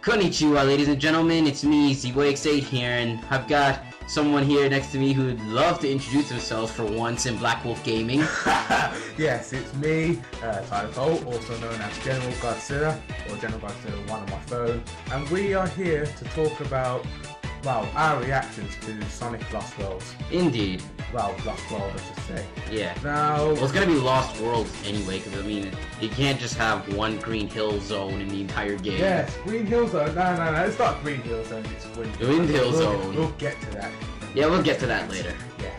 Konnichiwa, ladies and gentlemen, it's me, X8 here, and I've got someone here next to me who'd love to introduce themselves for once in Black Wolf Gaming. Yes, it's me, Untitled, also known as GeneralGodzilla, or GeneralGodzilla 1 on my phone, and we are here to talk about, well, our reactions to Sonic Lost Worlds. Indeed. Well, Lost World, I should say. Yeah. Now... Well, it's gonna be Lost Worlds anyway, because, I mean, you can't just have one Green Hill Zone in the entire game. Yes, Green Hill Zone. No, it's not Green Hill Zone, it's Wind Hill Zone. We'll get to that. Yeah, we'll get to that later. Yeah.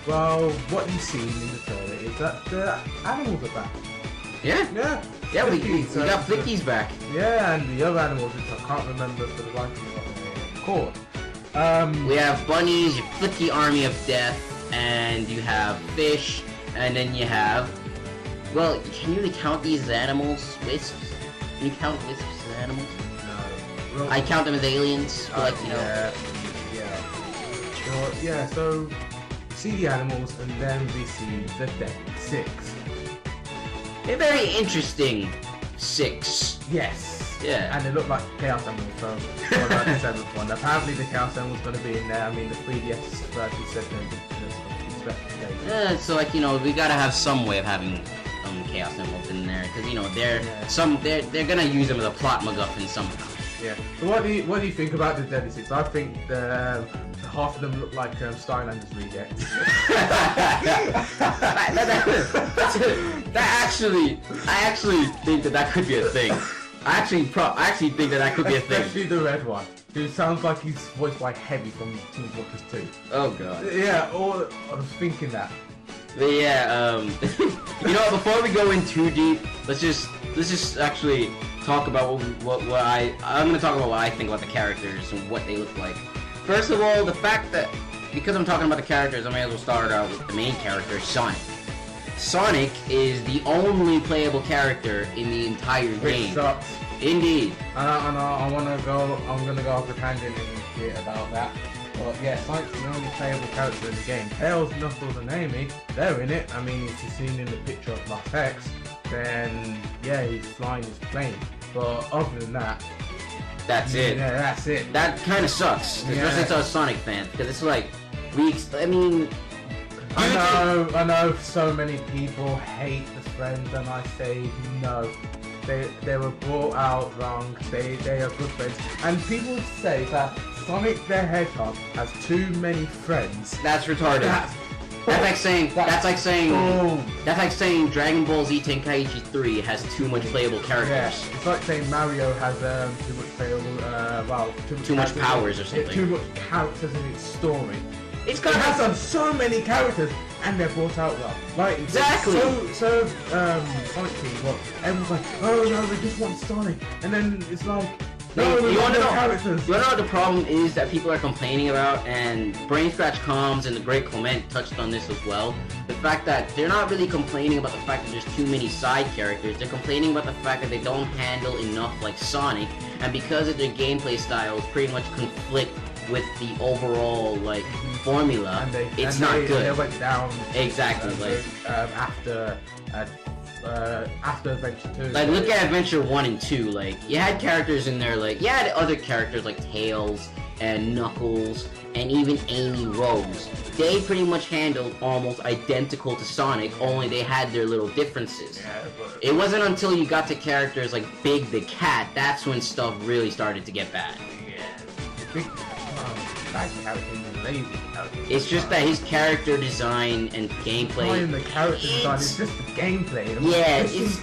Well, what you've seen in the trailer is that the animals are back. Yeah? Yeah, we got Flicky's back. Yeah, and the other animals, which I can't remember for the life of me what they're called. We have bunnies, your Flicky Army of Death, and you have fish, and then you have... Well, can you really count these as animals? Wisps? Can you count wisps as animals? No. I count them as aliens, but, like, you know... Yeah, so see the animals, and then we see the dead 6. A very interesting 6. Yes. Yeah. And they look like Chaos Emeralds, so well, like the 7th one. Apparently the Chaos Emerald's going to be in there. I mean, the 3DS version said so, like, you know, we gotta have some way of having Chaos Emeralds in there, because, you know, they're gonna use them as a plot MacGuffin somehow. Yeah. So what do you think about the Deadly 6? I think half of them look like Skylanders rejects. I actually think that could be a thing. I actually think that could be a thing. Especially the red one, who sounds like he's voiced by Heavy from Team Fortress 2. Oh god. Yeah, I was thinking that. But yeah, you know, before we go in too deep, let's just actually talk about I'm gonna talk about what I think about the characters and what they look like. First of all, the fact that, because I'm talking about the characters, I may as well start out with the main character, Sonic. Sonic is the only playable character in the entire game. Which sucks. Indeed. I'm gonna go off the tangent and shit about that. But yeah, Sonic's the only playable character in the game. Tails, Knuckles, and Amy, they're in it. I mean, if you've seen in the picture of Lost X, then yeah, he's flying his plane. But other than that, that's it. Yeah, that's it. That kind of sucks, especially to us Sonic fans, because it's like, I know so many people hate the friends, and I say no. They were brought out wrong. They are good friends, and people say that Sonic the Hedgehog has too many friends. That's retarded. That's like saying Dragon Ball Z Tenkaichi 3 has too much playable characters. Yeah, it's like saying Mario has too much playable, too much powers or something. Too much characters in its story. It has so many characters, and they're brought out well. Like exactly. So Sonic Team, well, everyone's like, oh no, they just want Sonic, and then it's like. No, you wanna know what the problem is that people are complaining about, and Brain Scratch Comms and the Great Clement touched on this as well. The fact that they're not really complaining about the fact that there's too many side characters, they're complaining about the fact that they don't handle enough like Sonic, and because of their gameplay styles pretty much conflict with the overall like formula, it's not good. They went down exactly after Adventure 2. Like, look at Adventure 1 and 2, like, you had characters in there, like, you had other characters like Tails and Knuckles and even Amy Rose. They pretty much handled almost identical to Sonic, only they had their little differences. It wasn't until you got to characters like Big the Cat, that's when stuff really started to get bad. It's just that his character design and gameplay. It's not the character design, it's just the gameplay. Yeah, it's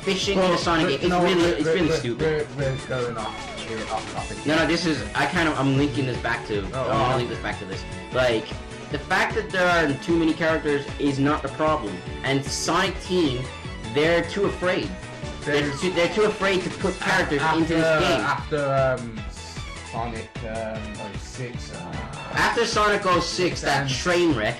fishing in a Sonic game. It's really stupid. We're going off topic. No, this is. I'm linking this back to. I'm gonna link this back to this. Like, the fact that there are too many characters is not the problem, and Sonic Team, they're too afraid. They're too afraid to put characters into this game. After Sonic 06. After Sonic 06, that train wreck,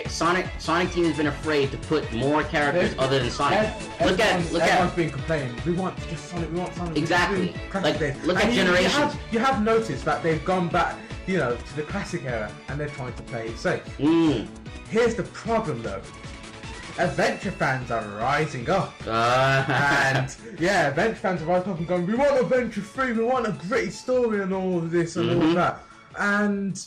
Sonic Team has been afraid to put more characters other than Sonic. Everyone's been complaining. We want just Sonic. We want Sonic. Exactly. Like, look at Generations. You have noticed that they've gone back, you know, to the classic era, and they're trying to play it safe. Here's the problem, though. adventure fans are rising up. And yeah, adventure fans are rising up and going, we want Adventure 3, we want a great story and all of this and all of that. And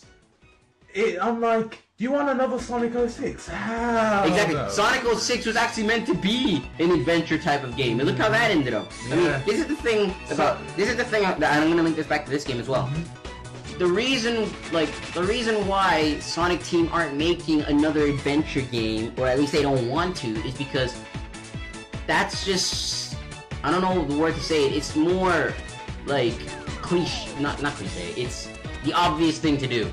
I'm like, do you want another Sonic 06? Exactly. No. Sonic 06 was actually meant to be an adventure type of game, and look how that ended up. I mean, this is the thing that I'm gonna link this back to this game as well. The reason why Sonic Team aren't making another adventure game, or at least they don't want to, is because that's just, I don't know the word to say it. It's more like not cliche. It's the obvious thing to do.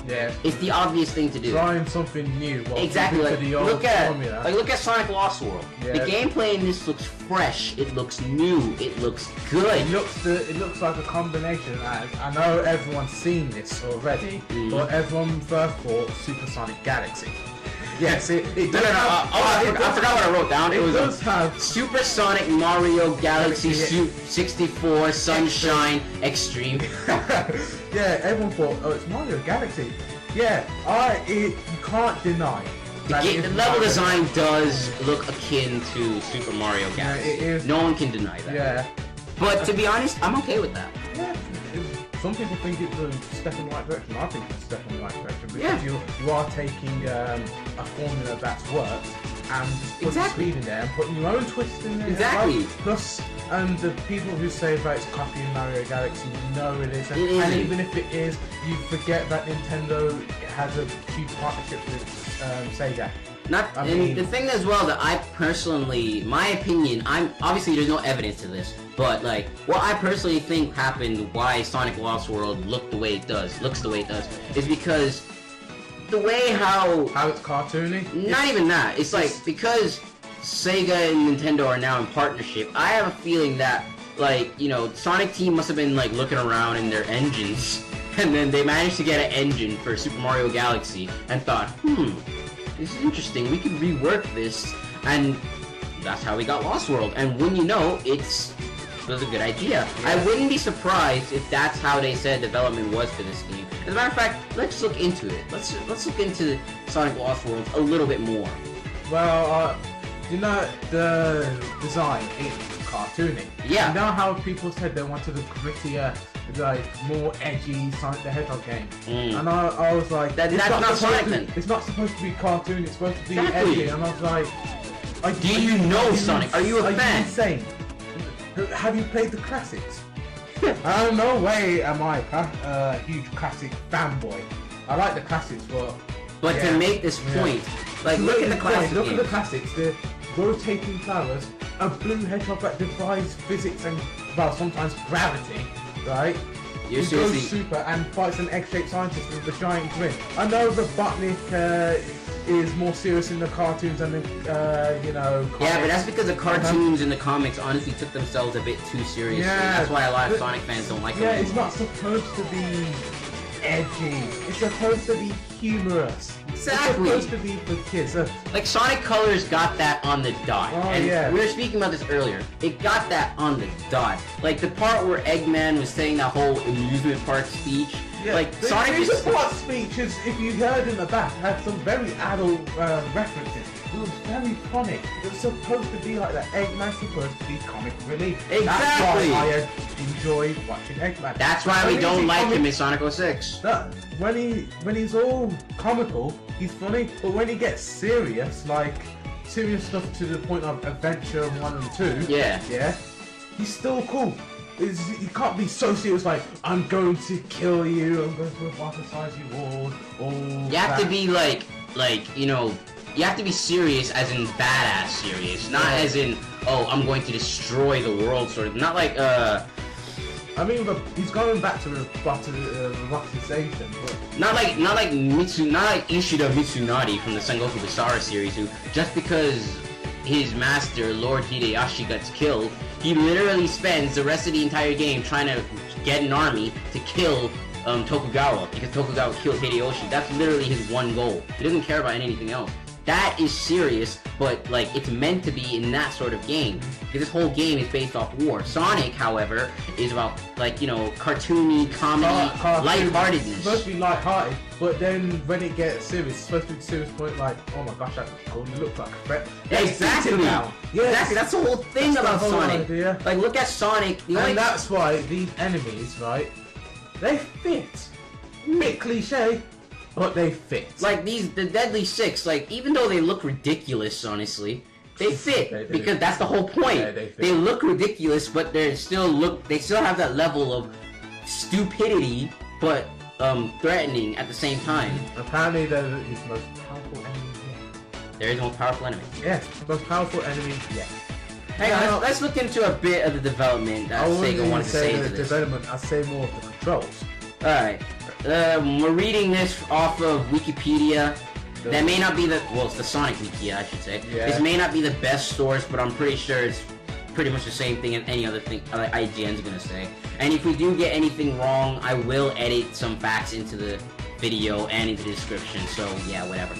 Yeah. It's the obvious thing to do. Trying something new. Exactly. Like, look at Sonic Lost World. Yeah. The gameplay in this looks fresh. It looks new. It looks good. It looks like a combination. I know everyone's seen this already, but everyone first thought Supersonic Galaxy. Yes, it does. I forgot what I wrote down. It was have Supersonic Mario Galaxy 64 Sunshine Extreme. Yeah, everyone thought, oh, it's Mario Galaxy. Yeah, you can't deny. The level design does look akin to Super Mario Galaxy. Yeah, it is. No one can deny that. Yeah. But to be honest, I'm okay with that. Yeah. Some people think it's a step in the right direction. I think it's a step in the right direction because you are taking a formula that's worked and putting speed in there and putting your own twist in there. Exactly. Plus, and the people who say that it's copying Mario Galaxy, no, it isn't. And even if it is, you forget that Nintendo has a huge partnership with Sega. The thing as well that I personally, my opinion, obviously there's no evidence to this, but like what I personally think happened, why Sonic Lost World looks the way it does, is because the way how it's cartoony. Not even that. It's like because Sega and Nintendo are now in partnership. I have a feeling that Sonic Team must have been like looking around in their engines, and then they managed to get an engine for Super Mario Galaxy and thought, this is interesting, we could rework this, and that's how we got Lost World. And when you know, it was a good idea. Yeah. I wouldn't be surprised if that's how they said development was for this game. As a matter of fact, let's look into it. Let's look into Sonic Lost World a little bit more. Well, the design, it's cartoony. Yeah. You know how people said they wanted a grittier, like more edgy Sonic the Hedgehog game, and I was like, that's not Sonic then. It's not supposed to be cartoon. It's supposed to be edgy, and I was like, do you know Sonic? Are you a fan? Insane? Have you played the classics? No way am I a huge classic fanboy. I like the classics, but to make this point, like look at the classics. Look at the classics. The rotating flowers, a blue hedgehog that defies physics and sometimes gravity. Right? He goes super and fights an X8 scientist with a giant grin. I know the Botnik is more serious in the cartoons and the, comics. Yeah, but that's because the cartoons and the comics honestly took themselves a bit too seriously. Yeah, that's why a lot of Sonic fans don't like them. Yeah, it's not supposed to be edgy. It's supposed to be humorous. Exactly. It's supposed to be for kids. Like Sonic Colors got that on the dot. Oh, and we were speaking about this earlier. It got that on the dot. Like the part where Eggman was saying that whole amusement park speech. Yeah, like the Sonic amusement park speech is, if you heard in the back, had some very adult references. It was very funny. It was supposed to be like that. Eggman's supposed to be comic relief. Exactly. That's why I enjoy watching Eggman. That's why we don't like him in Sonic 06. When he's all comical, he's funny. But when he gets serious, like serious stuff to the point of Adventure 1 and 2, yeah, he's still cool. You can't be so serious like, I'm going to kill you, I'm going to romanticize you all you have to be you have to be serious as in badass serious, not as in, oh, I'm going to destroy the world sort of. Not like, I mean, but he's going back to robotization, but not like Ishida Mitsunari from the Sengoku Basara series, who just because his master Lord Hideyoshi gets killed, he literally spends the rest of the entire game trying to get an army to kill Tokugawa, because Tokugawa killed Hideyoshi. That's literally his one goal. He doesn't care about anything else. that is serious, but like it's meant to be in that sort of game. Because this whole game is based off war. Sonic, however, is about like, you know, cartoony, comedy, lightheartedness. It's supposed to be lighthearted, but then when it gets serious, it's supposed to be serious point like, oh my gosh, that looks like a threat. Exactly. Yes. Exactly. That's the whole thing about Sonic. Idea. Like, look at Sonic. And that's why these enemies, right? They fit. Bit cliche, but they fit. Like the Deadly Six, like even though they look ridiculous, honestly, they fit because that's the whole point. Yeah, they look ridiculous, but they still have that level of stupidity, but threatening at the same time. Apparently, they're the most powerful enemy yet. There is the most powerful enemy. Yes, most powerful enemy yet. Hang on, let's look into a bit of the development that Sega wanted to say into this. Development, I'd say more of the controls. Alright, we're reading this off of Wikipedia. That may not be it's the Sonic Wiki, I should say. Yeah. This may not be the best source, but I'm pretty sure it's pretty much the same thing as any other thing IGN's gonna say. And if we do get anything wrong, I will edit some facts into the video and into the description, so yeah, whatever.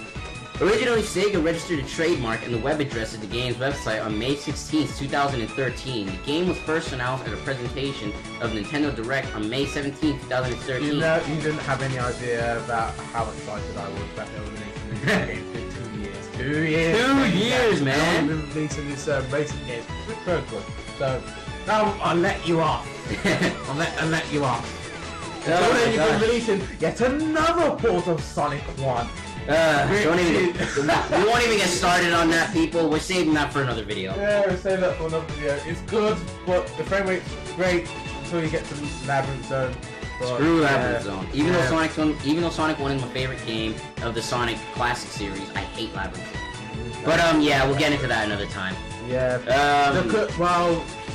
Originally, Sega registered a trademark and the web address of the game's website on May 16, 2013. The game was first announced at a presentation of Nintendo Direct on May 17, 2013. You didn't have any idea about how excited I was that they were releasing this game for 2 years. 2 years! 2 years, man! They've been releasing this racing game, which very good. So, now I'll let you off. I'll let you off. So then you've been releasing yet another port of Sonic 1. We won't even get started on that, people. We're saving that for another video. Yeah, we'll save that for another video. It's good, but the frame rate's great until you get to Labyrinth Zone. But, screw Labyrinth Zone. Even though Sonic 1 is my favorite game of the Sonic Classic series, I hate Labyrinth Zone. But yeah, we'll get into that another time. Yeah.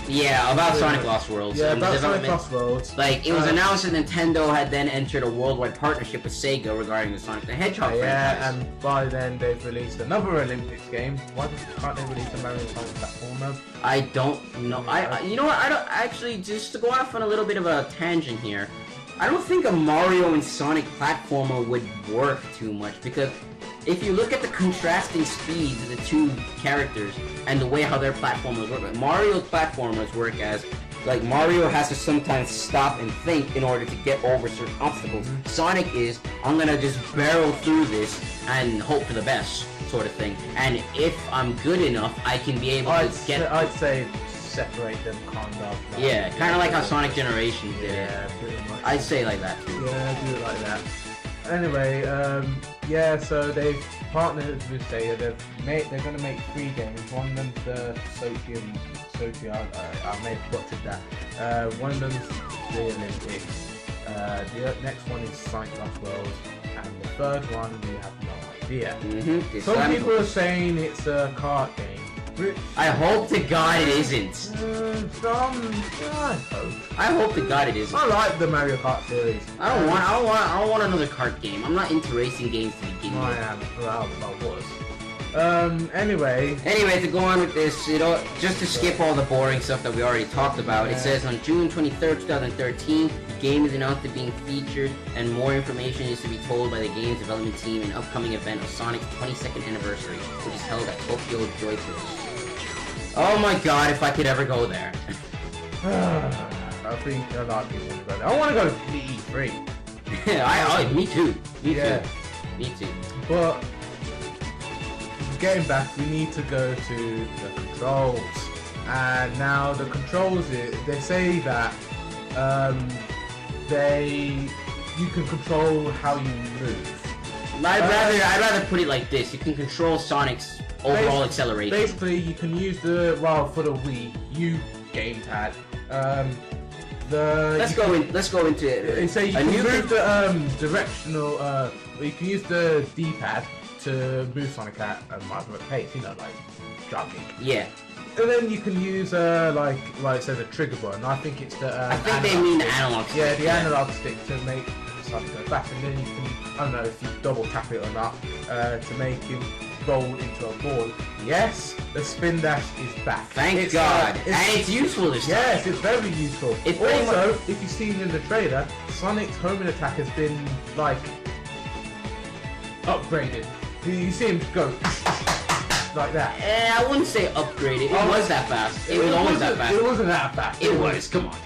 Yeah, about Sonic Lost Worlds. Yeah, about Sonic Lost Worlds. Like, it was announced that Nintendo had then entered a worldwide partnership with Sega regarding the Sonic the Hedgehog franchise. Yeah, and by then they've released another Olympics game. Why can't they release a Mario Sonic platformer? I don't know. You know what? I don't actually, just to go off on a little bit of a tangent here. I don't think a Mario and Sonic platformer would work too much, because if you look at the contrasting speeds of the two characters and the way how their platformers work, like Mario's platformers work as, like, Mario has to sometimes stop and think in order to get over certain obstacles. Sonic is, I'm gonna just barrel through this and hope for the best, sort of thing. And if I'm good enough, I can be able to get... I'd say separate them, kind of. Like, yeah, kind of like how Sonic Generations did it. Yeah, pretty much. I'd say like that too. Yeah, do it like that. Anyway, yeah, so they've partnered with Sega. They're going to make 3 games. One of them's the Sochi, I may have butchered that. One of them's the Olympics. The next one is Sonic Lost Worlds. And the third one, we have no idea. Some people are saying it's a kart game. I hope to God it isn't. I hope to God it isn't. I like the Mario Kart series. I don't want another kart game. I'm not into racing games to begin with. I am. Well, I was. Anyway, to go on with this, just to skip all the boring stuff that we already talked about, it says on June 23rd, 2013, the game is announced to being featured, and more information is to be told by the game's development team in an upcoming event of Sonic's 22nd anniversary, which is held at Tokyo Joyport. Oh my God, if I could ever go there. I think a lot of people want to go there. I want to go to E3. Yeah, me too. Me too. But getting back, we need to go to the controls. And now the controls, they say that you can control how you move. I'd rather put it like this: you can control Sonic's overall acceleration. Basically, you can use for the Wii U gamepad. Let's go into it. So you can move the directional. You can use the D-pad to move Sonic at a moderate pace. You know, like jogging. Yeah. And then you can use like it says a trigger button. I think it's the. I think they mean the analog stick. Yeah, the analog stick to make Sonic go fast, and then you can, I don't know if you double tap it or not, to make him roll into a ball. Yes, the spin dash is back. Thank God. And it's useful this time. Yes, it's very useful. Also, if you've seen in the trailer, Sonic's homing attack has been, like, upgraded. You see him go like that. I wouldn't say upgraded. It was that fast. It was always that fast. It wasn't that fast. It was. Come on.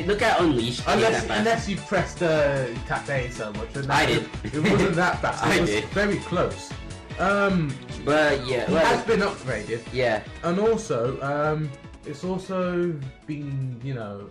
Look at Unleashed. Unless you pressed tap A so much. I did. It wasn't that fast. I It was did. very close. But yeah, it has been upgraded. Yeah. And also, it's also been, you know,